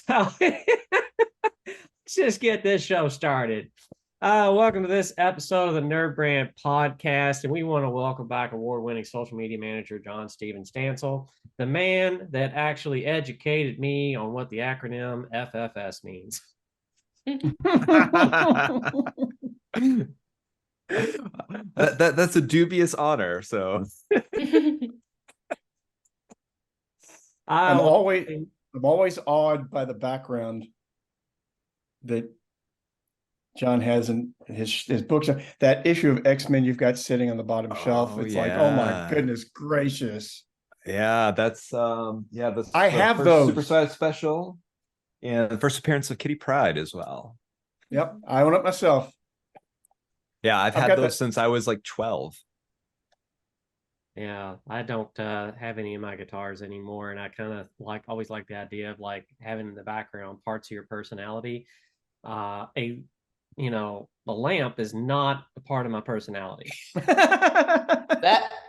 So let's just get this show started. Welcome to this episode of the NerdBrand Podcast, and we want to welcome back award-winning social media manager John Steven Stansel, the man that actually educated me on what the acronym FFS means. That's a dubious honor. So I'm always awed by the background that John has in his books. That issue of X-Men you've got sitting on the bottom shelf. It's like, oh my goodness gracious. Yeah, that's I have those. Super Size Special and the first appearance of Kitty Pryde as well. Yep, I own it myself. Yeah, I've had those since I was like 12. Yeah, I don't have any of my guitars anymore, and I kind of always like the idea of like having in the background parts of your personality. The lamp is not a part of my personality. That's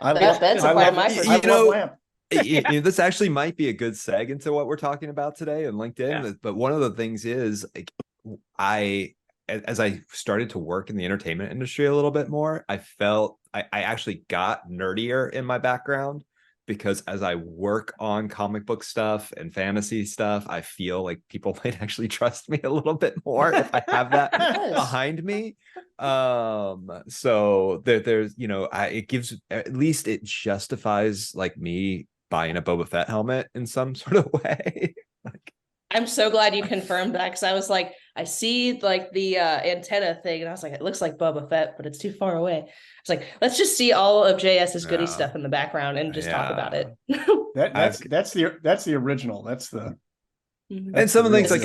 a part of my personality. This actually might be a good seg into what we're talking about today on LinkedIn. Yeah. But one of the things is, like, as I started to work in the entertainment industry a little bit more, I felt I actually got nerdier in my background, because as I work on comic book stuff and fantasy stuff, I feel like people might actually trust me a little bit more if I have that behind me. So there's, it gives, at least it justifies like me buying a Boba Fett helmet in some sort of way. I'm so glad you confirmed that, because I was like, I see like the antenna thing, and I was like, it looks like Boba Fett, but it's too far away. It's like, let's just see all of JS's goodie stuff in the background and just talk about it. That's the original. That's the and some of the things like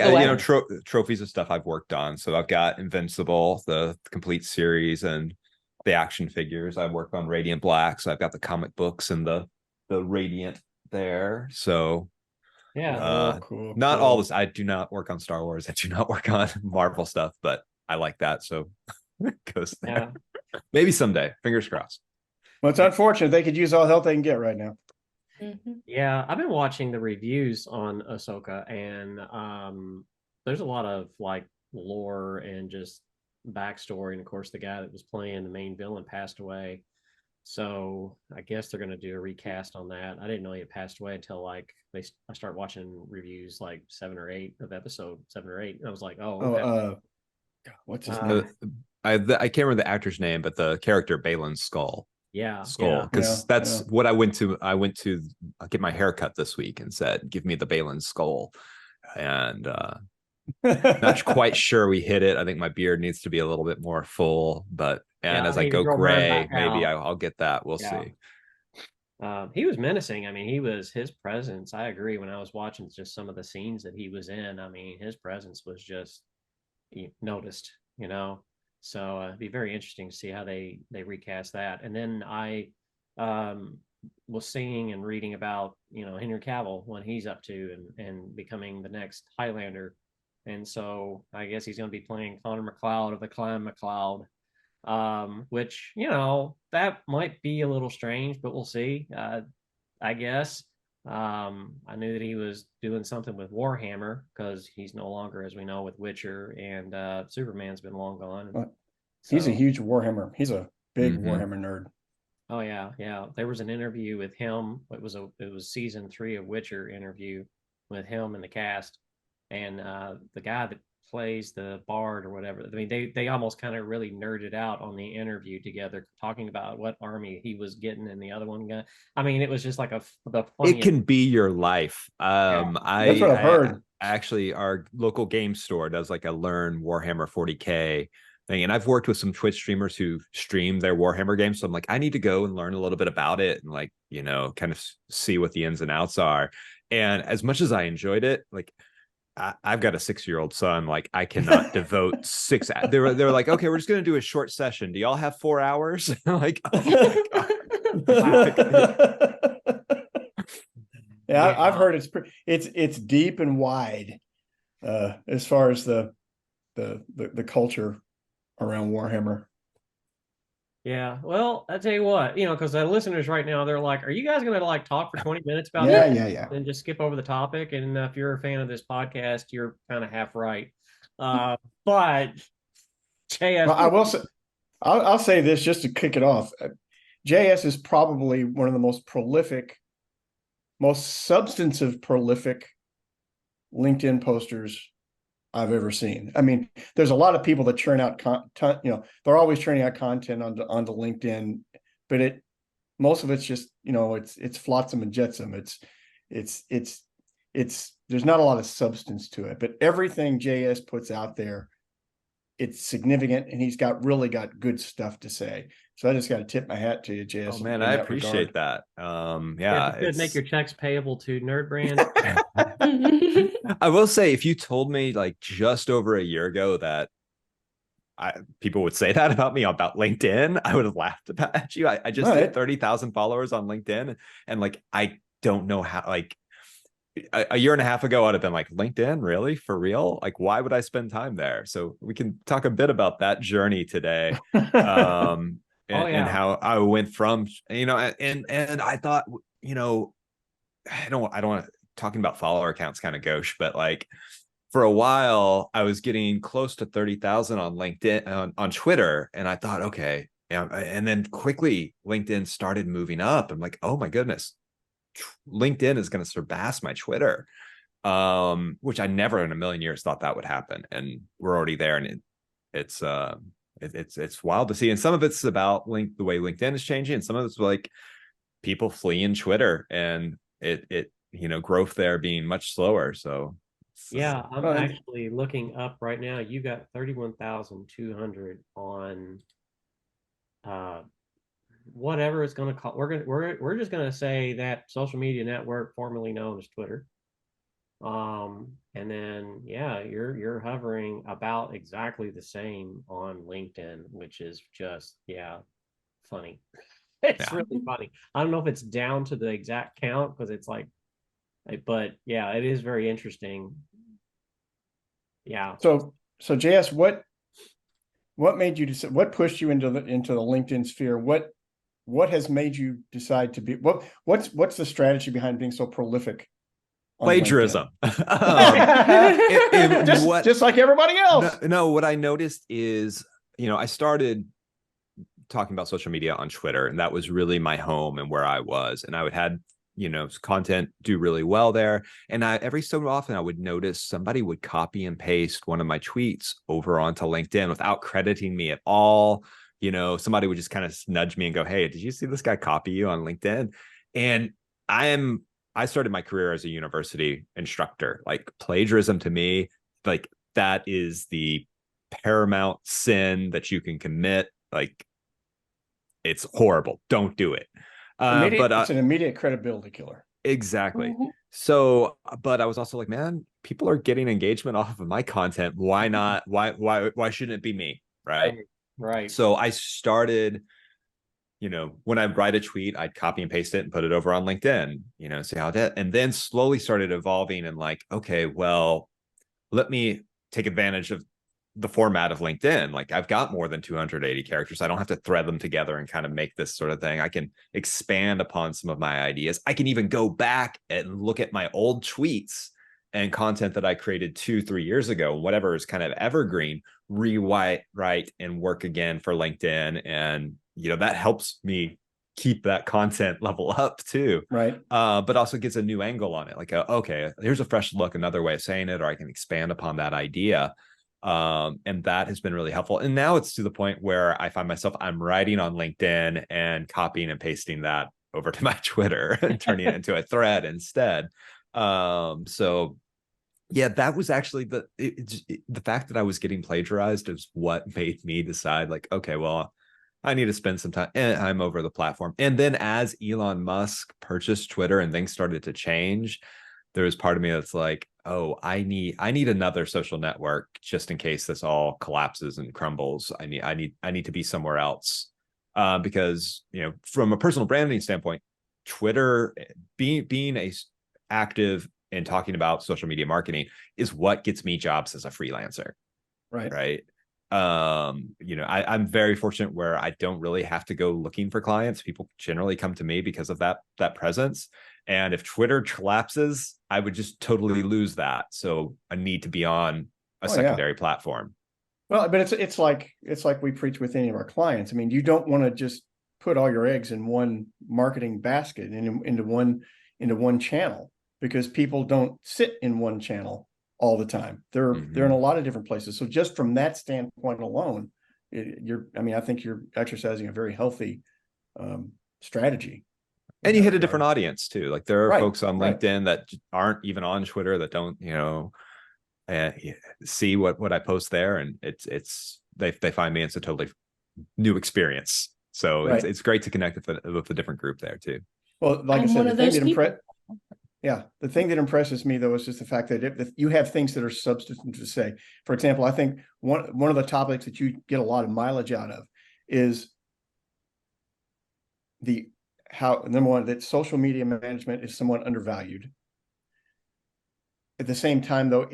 trophies of stuff I've worked on. So I've got Invincible, the complete series, and the action figures. I've worked on Radiant Black, so I've got the comic books and the Radiant there. So. Yeah, cool. All this. I do not work on Star Wars. I do not work on Marvel stuff, but I like that, so it goes there. Yeah. Maybe someday. Fingers crossed. Well, it's unfortunate. They could use all the help they can get right now. Mm-hmm. Yeah, I've been watching the reviews on Ahsoka, and there's a lot of like lore and just backstory. And of course, the guy that was playing the main villain passed away. So I guess they're going to do a recast on that. I didn't know he had passed away until I start watching reviews like 7 or 8 of episode 7 or 8. And I was like, what's his name? I can't remember the actor's name, but the character Balin's Skull. Because that's what I went to. I went to get my haircut this week and said, "Give me the Balin Skull," and not quite sure we hit it. I think my beard needs to be a little bit more full, but. And as I go gray, maybe I'll get that. We'll see. He was menacing. I mean, his presence. I agree. When I was watching just some of the scenes that he was in, I mean, his presence was just noticed, So it'd be very interesting to see how they recast that. And then I was seeing and reading about, Henry Cavill, what he's up to and becoming the next Highlander. And so I guess he's going to be playing Connor McLeod of the Clan McLeod. Which, that might be a little strange, but we'll see. I guess. I knew that he was doing something with Warhammer, because he's no longer, as we know, with Witcher, and Superman's been long gone. He's a huge Warhammer. He's a big Warhammer nerd. Oh yeah. There was an interview with him. It was season 3 of Witcher interview with him and the cast, and the guy that plays the bard or whatever. I mean, they almost kind of really nerded out on the interview together, talking about what army he was getting and the other one got. I mean, it was just like it can be your life. That's what I've heard. Actually, our local game store does like a Learn Warhammer 40K thing, and I've worked with some Twitch streamers who stream their Warhammer games, so I'm like, I need to go and learn a little bit about it and like, kind of see what the ins and outs are. And as much as I enjoyed it, like, I've got a 6-year-old son. Like, I cannot devote 6. They were like, okay, we're just going to do a short session. Do y'all have 4 hours? Like, oh my God. I've heard it's deep and wide as far as the culture around Warhammer. Yeah. Well, I tell you what, because the listeners right now, they're like, are you guys going to like talk for 20 minutes about Yeah, this yeah. and just skip over the topic? And if you're a fan of this podcast, you're kind of half right. But JS, Well, I will say, I'll say this just to kick it off. JS is probably one of the most prolific, most substantive prolific LinkedIn posters I've ever seen. I mean, there's a lot of people that churn out content, they're always churning out content onto LinkedIn, but most of it's just, it's flotsam and jetsam. It's there's not a lot of substance to it, but everything JS puts out there, it's significant, and he's really got good stuff to say. So I just got to tip my hat to you, JS. Oh man, I appreciate that. yeah, if you could make your checks payable to NerdBrand. I will say, if you told me like just over a year ago that people would say that about me about LinkedIn, I would have laughed at you. I just hit 30,000 followers on LinkedIn, and like I don't know how. Like a year and a half ago, I'd have been like, LinkedIn, really, for real? Like, why would I spend time there? So we can talk a bit about that journey today. And how I went from, and I thought, I don't want to, talking about follower accounts kind of gauche, but like for a while I was getting close to 30,000 on LinkedIn, on Twitter. And I thought, okay. And then quickly LinkedIn started moving up. I'm like, oh my goodness, LinkedIn is going to surpass my Twitter, which I never in a million years thought that would happen. And we're already there. And it's wild to see. And some of it's about the way LinkedIn is changing, and some of it's like people fleeing Twitter and growth there being much slower. So yeah, I'm actually looking up right now. You got 31,200 on whatever it's going to call. We're just going to say that social media network formerly known as Twitter. And then you're hovering about exactly the same on LinkedIn, which is just funny. It's really funny. I don't know if it's down to the exact count because it's like, but yeah, it is very interesting. Yeah. So JS, what made you decide? What pushed you into the LinkedIn sphere? What has made you decide to be? What's the strategy behind being so prolific? Plagiarism. Just like everybody else. No, what I noticed is, I started talking about social media on Twitter, and that was really my home and where I was. And I would had, content do really well there. And every so often I would notice somebody would copy and paste one of my tweets over onto LinkedIn without crediting me at all. Somebody would just kind of nudge me and go, hey, did you see this guy copy you on LinkedIn? And I started my career as a university instructor. Like plagiarism to me, like that is the paramount sin that you can commit. Like it's horrible. Don't do it. But it's an immediate credibility killer. Exactly. Mm-hmm. So, but I was also like, man, people are getting engagement off of my content. Why not? Why shouldn't it be me? Right. So I started, when I'd write a tweet, I'd copy and paste it and put it over on LinkedIn, see how that, and then slowly started evolving and like, okay, well, let me take advantage of the format of LinkedIn. Like I've got more than 280 characters. I don't have to thread them together and kind of make this sort of thing. I can expand upon some of my ideas. I can even go back and look at my old tweets and content that I created 2-3 years ago, whatever is kind of evergreen, rewrite and work again for LinkedIn. And, that helps me keep that content level up too. Right. But also gives a new angle on it. Like, okay, here's a fresh look, another way of saying it, or I can expand upon that idea. And that has been really helpful. And now it's to the point where I find myself, I'm writing on LinkedIn and copying and pasting that over to my Twitter and turning it into a thread instead. So yeah, that was actually the fact that I was getting plagiarized is what made me decide like, okay, well, I need to spend some time and I'm over the platform. And then as Elon Musk purchased Twitter and things started to change, there was part of me that's like, oh, I need another social network just in case this all collapses and crumbles. I need to be somewhere else. Because, from a personal branding standpoint, Twitter being active and talking about social media marketing is what gets me jobs as a freelancer. Right. Right. I'm very fortunate where I don't really have to go looking for clients. People generally come to me because of that presence. And if Twitter collapses, I would just totally lose that. So I need to be on a secondary platform. Well, but it's like we preach with any of our clients. I mean, you don't want to just put all your eggs in one marketing basket and into one channel, because people don't sit in one channel all the time. They're in a lot of different places. So just from that standpoint alone, I think you're exercising a very healthy strategy. And you hit a different audience too. Like there are folks on LinkedIn that aren't even on Twitter that don't, see what I post there, and they find me. It's a totally new experience. So it's great to connect with a different group there too. Well, like I said, the thing that impresses me though is just the fact that if you have things that are substantive to say. For example, I think one of the topics that you get a lot of mileage out of is number one, that social media management is somewhat undervalued. At the same time, though,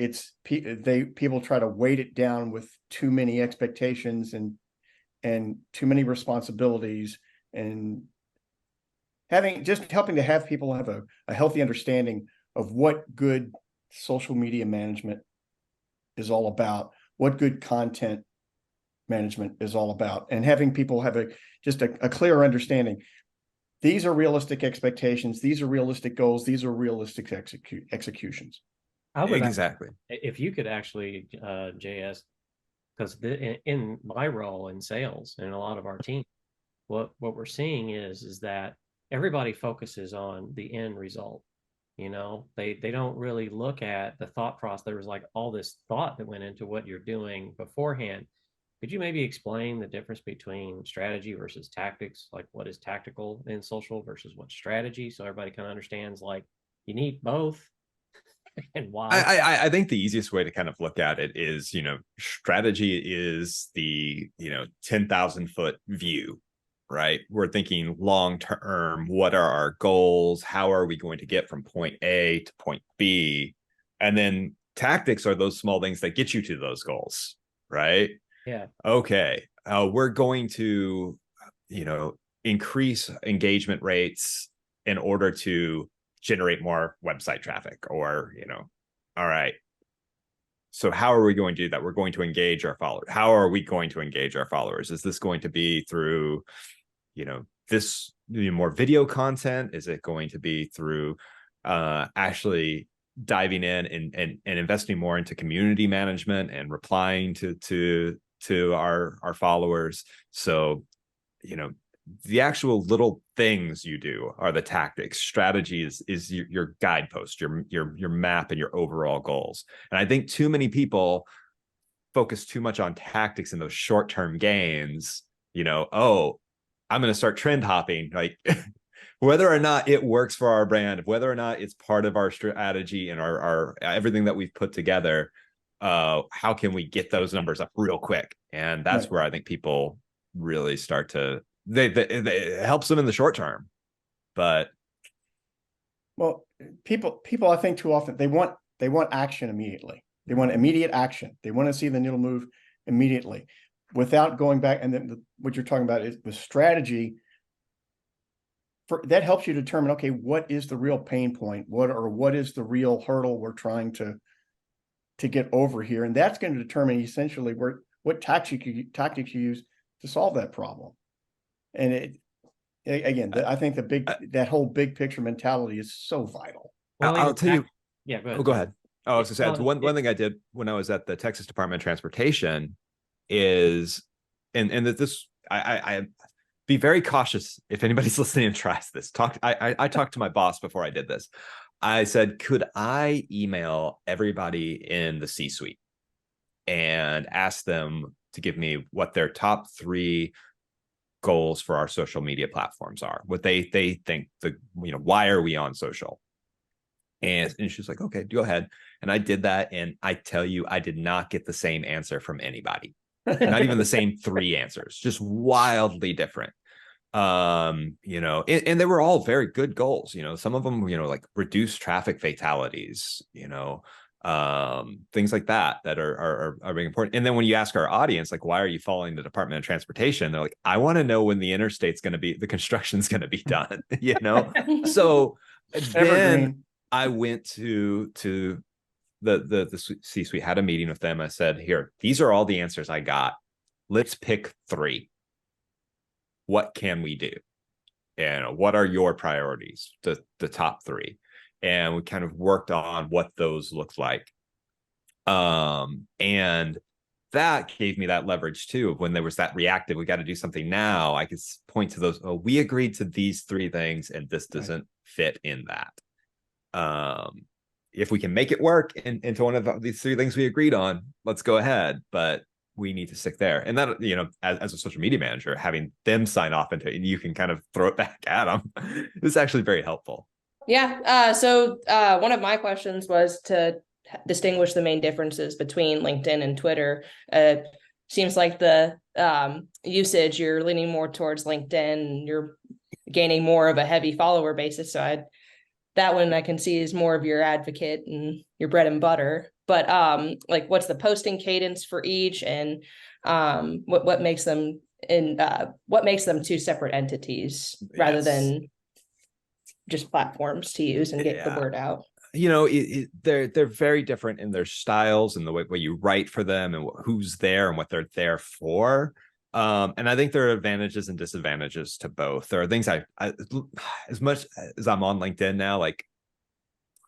people try to weight it down with too many expectations and too many responsibilities, and helping to have people have a healthy understanding of what good social media management is all about, what good content management is all about, and having people have a clear understanding. These are realistic expectations. These are realistic goals. These are realistic executions. I would exactly. If you could actually, JS, because in my role in sales and a lot of our team, what we're seeing is that everybody focuses on the end result. They don't really look at the thought process. There was like all this thought that went into what you're doing beforehand. Could you maybe explain the difference between strategy versus tactics? Like what is tactical in social versus what's strategy? So everybody kind of understands, like, you need both and why. I think the easiest way to kind of look at it is, strategy is the, 10,000 foot view, right? We're thinking long term. What are our goals? How are we going to get from point A to point B? And then tactics are those small things that get you to those goals, right? Yeah. Okay. We're going to, increase engagement rates in order to generate more website traffic, or, all right. So how are we going to do that? We're going to engage our followers. How are we going to engage our followers? Is this going to be through, this more video content? Is it going to be through actually diving in and investing more into community management and replying to our followers? So, the actual little things you do are the tactics. Strategy is your guidepost, your map, and your overall goals. And I think too many people focus too much on tactics and those short-term gains. I'm going to start trend hopping, like whether or not it works for our brand, whether or not it's part of our strategy and our everything that we've put together. How can we get those numbers up real quick? And that's where I think people really start to, it helps them in the short term, but people I think too often they want action immediately. They want immediate action. They want to see the needle move immediately without going back. And then what you're talking about is the strategy that helps you determine, okay, what is the real pain point? What is the real hurdle we're trying to get over here? And that's going to determine essentially what tactics you use to solve that problem. And I think that whole big picture mentality is so vital. Well, I'll tell you. Yeah, go ahead. Oh, go ahead. Oh, I was going to say, one thing I did when I was at the Texas Department of Transportation is, and that this, I be very cautious if anybody's listening and tries this. I talked to my boss before I did this. I said, could I email everybody in the C-suite and ask them to give me what their top 3 goals for our social media platforms are, what they think why are we on social? And she's like, okay, go ahead. And I did that. And I tell you, I did not get the same answer from anybody, not even the same 3 answers, just wildly different. And they were all very good goals. Some of them, like reduce traffic fatalities, things like that are very important. And then when you ask our audience, like, why are you following the Department of Transportation? They're like, I want to know when the interstate's going to be, the construction's going to be done, you know? So then I went to the C-suite, had a meeting with them. I said, here, these are all the answers I got. Let's pick 3. What can we do? And what are your priorities? The top 3. And we kind of worked on what those looked like. And that gave me that leverage too. When there was that reactive, we got to do something now. I could point to those. Oh, we agreed to these 3 things, and this doesn't fit in that. If we can make it work into one of these 3 things we agreed on, let's go ahead. But we need to stick there. And that, you know, as a social media manager, having them sign off into it, and you can kind of throw it back at them, is actually very helpful. Yeah. So one of my questions was to distinguish the main differences between LinkedIn and Twitter. Seems like the usage, you're leaning more towards LinkedIn, you're gaining more of a heavy follower basis. So that one I can see is more of your advocate and your bread and butter. But like, what's the posting cadence for each, and what makes them what makes them 2 separate entities rather than just platforms to use and get the word out? You know, they're very different in their styles and the way you write for them and who's there and what they're there for. And I think there are advantages and disadvantages to both. There are things I as much as I'm on LinkedIn now, like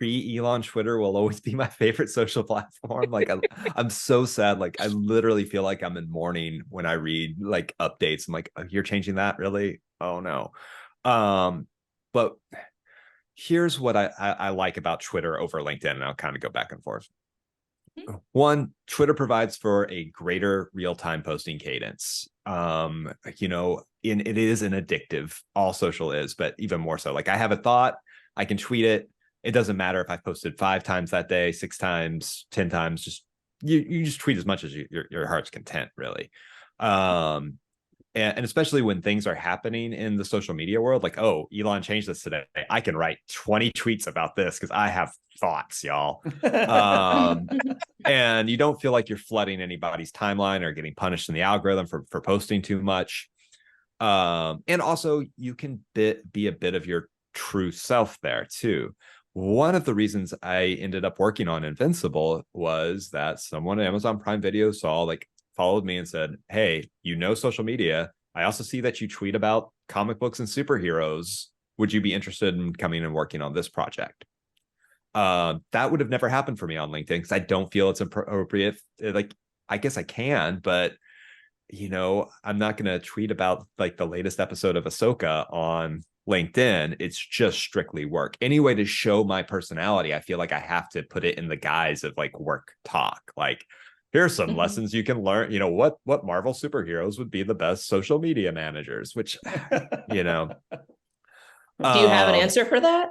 pre-Elon, Twitter will always be my favorite social platform. Like I'm so sad. Like I literally feel like I'm in mourning when I read like updates. I'm like, oh, you're changing that, really? Oh no. But here's what I like about Twitter over LinkedIn, and I'll kind of go back and forth. One, Twitter provides for a greater real-time posting cadence. You know, it is an addictive, all social is, but even more so. Like I have a thought, I can tweet it. It doesn't matter if I posted 5 times that day, 6 times, 10 times. Just you just tweet as much as your heart's content, really. And especially when things are happening in the social media world, like, oh, Elon changed this today. I can write 20 tweets about this because I have thoughts, y'all. And you don't feel like you're flooding anybody's timeline or getting punished in the algorithm for posting too much. And also, you can be a bit of your true self there, too. One of the reasons I ended up working on Invincible was that someone at Amazon Prime Video followed me and said, hey, you know, social media, I also see that you tweet about comic books and superheroes. Would you be interested in coming and working on this project? That would have never happened for me on LinkedIn because I don't feel it's appropriate. Like, I guess I can, but you know, I'm not going to tweet about like the latest episode of Ahsoka on LinkedIn. It's just strictly work. Any way to show my personality, I feel like I have to put it in the guise of like work talk. Like, here's some lessons you can learn. You know, what Marvel superheroes would be the best social media managers, which, you know. Do you have an answer for that?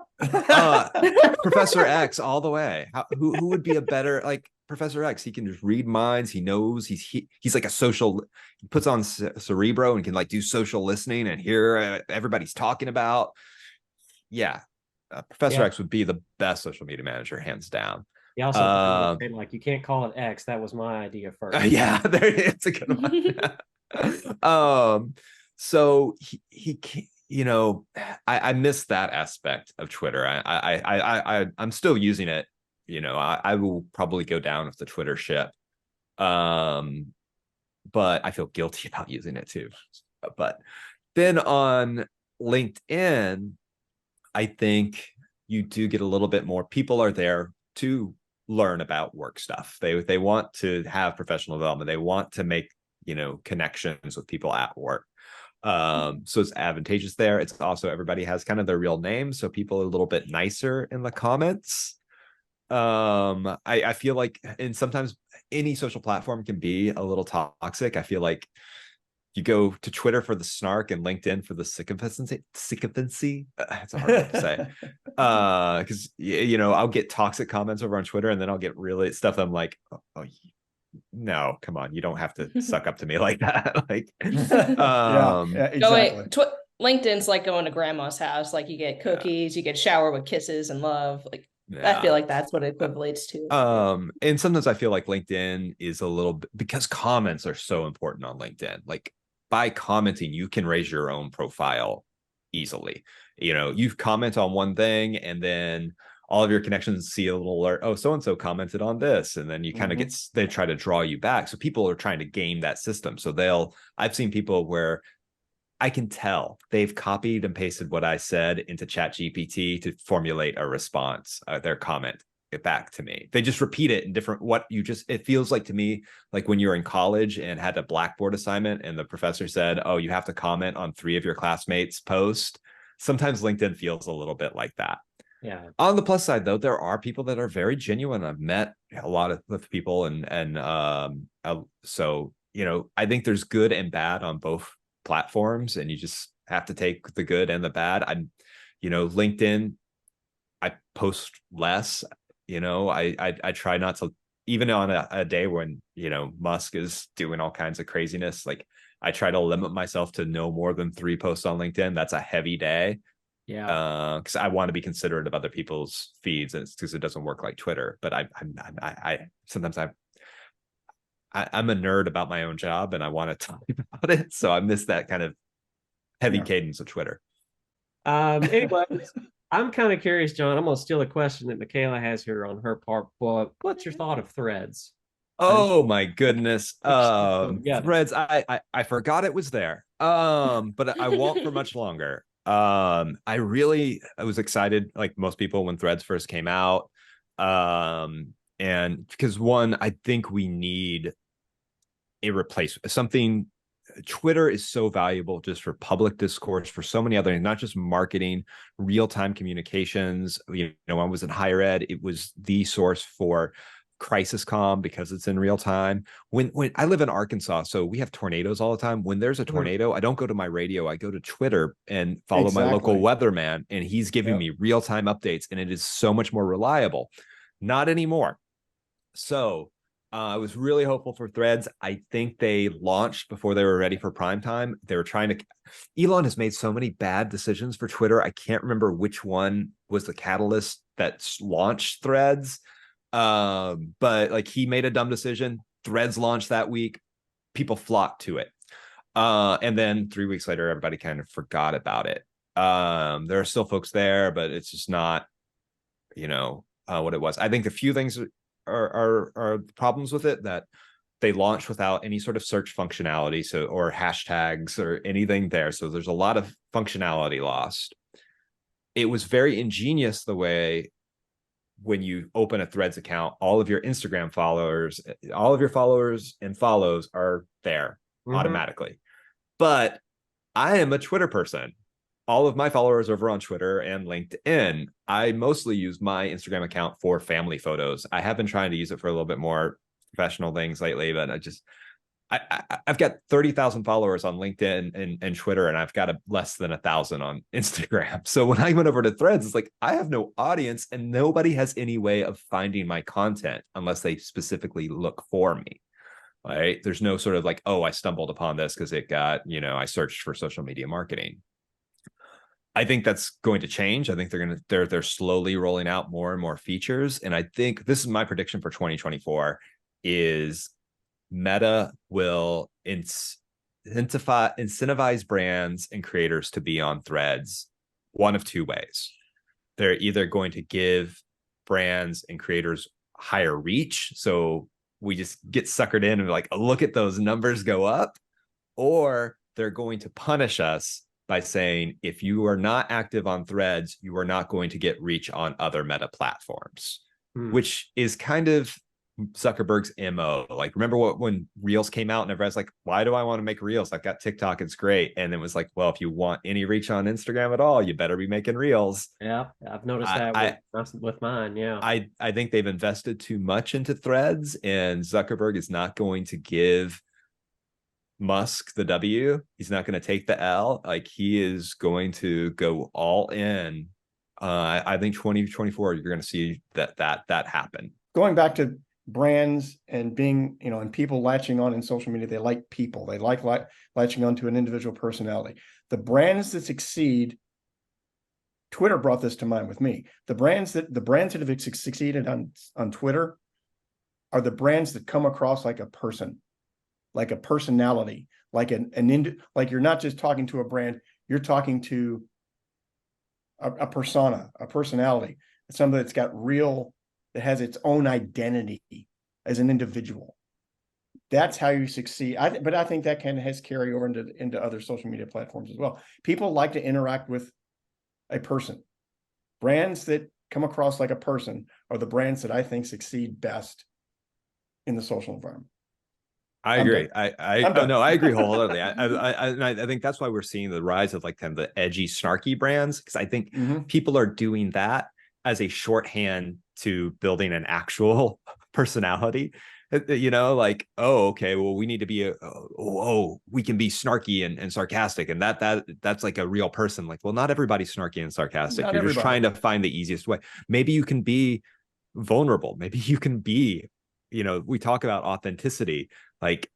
Professor X all the way. Who would be a better, like, Professor X? He can just read minds. He knows he's like a social, he puts on Cerebro and can like do social listening and hear everybody's talking about. Yeah. Professor X would be the best social media manager, hands down. He also like, you can't call it X. That was my idea first. Yeah, it's a good one. So he you know, I miss that aspect of Twitter. I'm still using it. You know, I will probably go down with the Twitter ship. But I feel guilty about using it too. But then on LinkedIn, I think you do get a little bit more. People are there to learn about work stuff. They want to have professional development. They want to make, you know, connections with people at work. So it's advantageous there. It's also, everybody has kind of their real name, so people are a little bit nicer in the comments. I feel like, and sometimes any social platform can be a little toxic. I feel like you go to Twitter for the snark and LinkedIn for the sycophancy. It's a hard word to say. Because you know, I'll get toxic comments over on Twitter, and then I'll get really stuff I'm like, oh no, come on, you don't have to suck up to me like that. Like, LinkedIn's like going to grandma's house. Like, you get cookies, you get shower with kisses and love. Like, I feel like that's what it equates to. And sometimes I feel like LinkedIn is a little bit, because comments are so important on LinkedIn. Like by commenting, you can raise your own profile easily. You comment on one thing and then all of your connections see a little alert. Oh, so-and-so commented on this. And then you kind of they try to draw you back. So people are trying to game that system. So I've seen people where I can tell they've copied and pasted what I said into ChatGPT to formulate a response, their comment back to me. They just repeat it in different, it feels like to me, like when you're in college and had a Blackboard assignment and the professor said, oh, you have to comment on 3 of your classmates' posts. Sometimes LinkedIn feels a little bit like that. Yeah. On the plus side, though, there are people that are very genuine. I've met a lot of people so, I think there's good and bad on both platforms, and you just have to take the good and the bad. LinkedIn, I post less. I try not to, even on a day when Musk is doing all kinds of craziness, like I try to limit myself to no more than 3 posts on LinkedIn. That's a heavy day. Yeah. Because I want to be considerate of other people's feeds, and it's because it doesn't work like Twitter. But I sometimes I'm a nerd about my own job and I want to talk about it. So I miss that kind of heavy cadence of Twitter. Anyway, I'm kind of curious, John. I'm going to steal a question that Michaela has here on her part. But what's your thought of Threads? Oh my goodness. Threads. I forgot it was there. But I won't for much longer. I was excited, like most people, when Threads first came out. And because I think we need a replacement, something. Twitter is so valuable just for public discourse, for so many other things, not just marketing, real-time communications. When I was in higher ed, it was the source for crisis comm because it's in real time. When I live in Arkansas, so we have tornadoes all the time. When there's a tornado, I don't go to my radio, I go to Twitter and follow my local weatherman, and he's giving me real-time updates, and it is so much more reliable. Not anymore. So I was really hopeful for Threads. I think they launched before they were ready for prime time. They were Elon has made so many bad decisions for Twitter. I can't remember which one was the catalyst that launched Threads. But like he made a dumb decision. Threads launched that week. People flocked to it. And then 3 weeks later, everybody kind of forgot about it. There are still folks there, but it's just not, what it was. I think a few things are problems with it, that they launched without any sort of search functionality, or hashtags or anything there. So there's a lot of functionality lost. It was very ingenious the way when you open a Threads account, all of your Instagram followers, all of your followers and follows are there automatically. But I am a Twitter person. All of my followers over on Twitter and LinkedIn. I mostly use my Instagram account for family photos. I have been trying to use it for a little bit more professional things lately, but I've got 30,000 followers on LinkedIn and Twitter, and I've got less than 1,000 on Instagram. So when I went over to Threads, it's like I have no audience and nobody has any way of finding my content unless they specifically look for me. Right? There's no sort of like, oh, I stumbled upon this because it got, I searched for social media marketing. I think that's going to change. I think they're slowly rolling out more and more features. And I think this is my prediction for 2024 is Meta will incentivize brands and creators to be on Threads one of 2 ways. They're either going to give brands and creators higher reach, so we just get suckered in and like, oh, look at those numbers go up, or they're going to punish us by saying, if you are not active on Threads, you are not going to get reach on other Meta platforms, which is kind of Zuckerberg's MO. Like, remember when Reels came out and everybody's like, why do I want to make Reels? I've got TikTok, it's great. And it was like, well, if you want any reach on Instagram at all, you better be making Reels. Yeah, I've noticed that with mine. Yeah. I think they've invested too much into Threads, and Zuckerberg is not going to give Musk the W. He's not going to take the L. Like, he is going to go all in. I think 2024, you're going to see that happen. Going back to brands and being, and people latching on in social media, they like people. They like latching on to an individual personality. The brands that succeed Twitter brought this to mind with me. The brands that have succeeded on Twitter are the brands that come across like a person, like a personality, like like you're not just talking to a brand, you're talking to a persona, a personality, something that's got that has its own identity as an individual. That's how you succeed. But I think that kind of has carry over into other social media platforms as well. People like to interact with a person. Brands that come across like a person are the brands that I think succeed best in the social environment. I agree. I agree wholeheartedly. I think that's why we're seeing the rise of like kind of the edgy, snarky brands, because I think people are doing that as a shorthand to building an actual personality. Like, oh, okay, well, we need to be we can be snarky and sarcastic, and that's like a real person. Like, well, not everybody's snarky and sarcastic. You're just trying to find the easiest way. Maybe you can be vulnerable. Maybe you can be, we talk about authenticity. Like,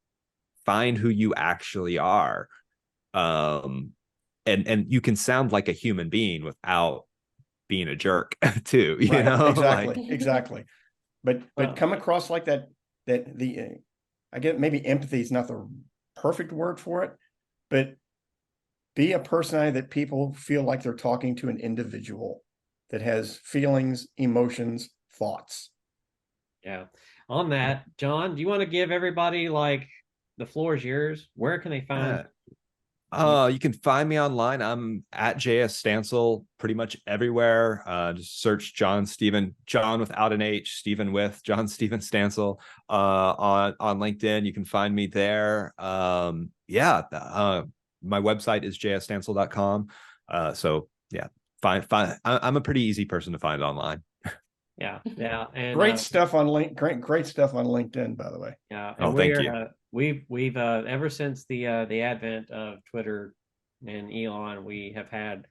find who you actually are, and you can sound like a human being without being a jerk too. Exactly. But come across like that. I get maybe empathy is not the perfect word for it, but be a personality that people feel like they're talking to an individual that has feelings, emotions, thoughts. Yeah. On that, John, do you want to give everybody, like, the floor is yours? Where can they find you can find me online. I'm at JS Stansel pretty much everywhere. Just search John without an H, Stephen with John Stephen Stansel on LinkedIn. You can find me there. My website is jsstansel.com. So yeah, fine. I'm a pretty easy person to find online. Yeah. And great stuff on LinkedIn, by the way. Yeah. And thank you. We've ever since the advent of Twitter and Elon, we have had,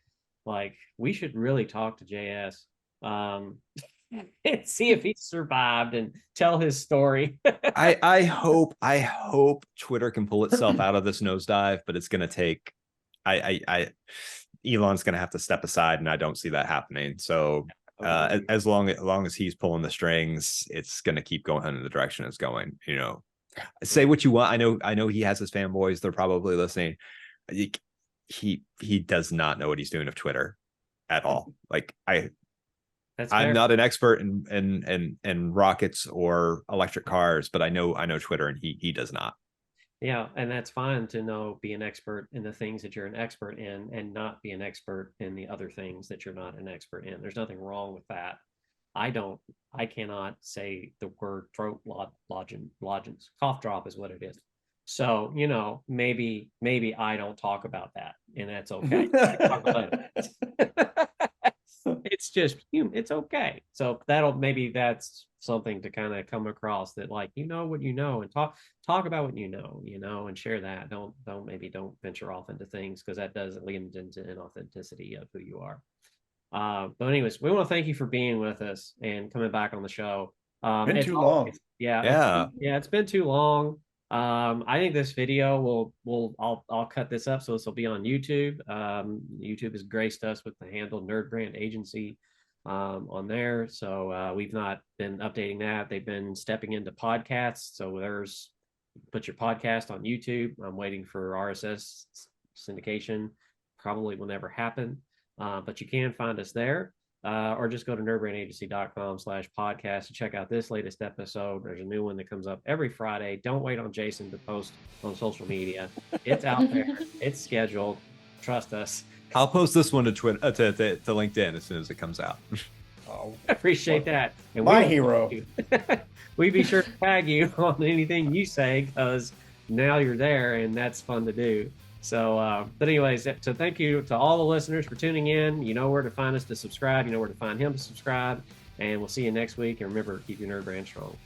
like, we should really talk to JS and see if he survived and tell his story. I hope Twitter can pull itself out of this nosedive, but it's going to take Elon's going to have to step aside, and I don't see that happening. So as long as he's pulling the strings, it's going to keep going in the direction it's going. Say what you want. I know he has his fanboys. They're probably listening. He does not know what he's doing with Twitter at all. Like, I'm not an expert in rockets or electric cars, but I know Twitter, and he does not. Yeah, and that's fine to be an expert in the things that you're an expert in and not be an expert in the other things that you're not an expert in. There's nothing wrong with that. I cannot say the word throat lodgings. Cough drop is what it is. So, maybe I don't talk about that, and that's okay. It's just, it's okay. So that's something to kind of come across, that, like, what you know, and talk about what you know, and share that. Don't venture off into things, because that does lead into inauthenticity of who you are. But anyways, we want to thank you for being with us and coming back on the show. Been too long. It's been too long. I think this video I'll cut this up, so this will be on YouTube. YouTube has graced us with the handle NerdBrand Agency on there. So we've not been updating that. They've been stepping into podcasts. So put your podcast on YouTube. I'm waiting for RSS syndication. Probably will never happen. But you can find us there, or just go to nerdbrandagency.com/podcast to check out this latest episode. There's a new one that comes up every Friday. Don't wait on Jason to post on social media. It's out there. It's scheduled. Trust us. I'll post this one to Twitter, to LinkedIn as soon as it comes out. Oh, I appreciate that. And my hero. We be sure to tag you on anything you say, because now you're there, and that's fun to do. So, but anyways, so thank you to all the listeners for tuning in. You know where to find us to subscribe. You know where to find him to subscribe. And we'll see you next week. And remember, keep your nerd brand strong.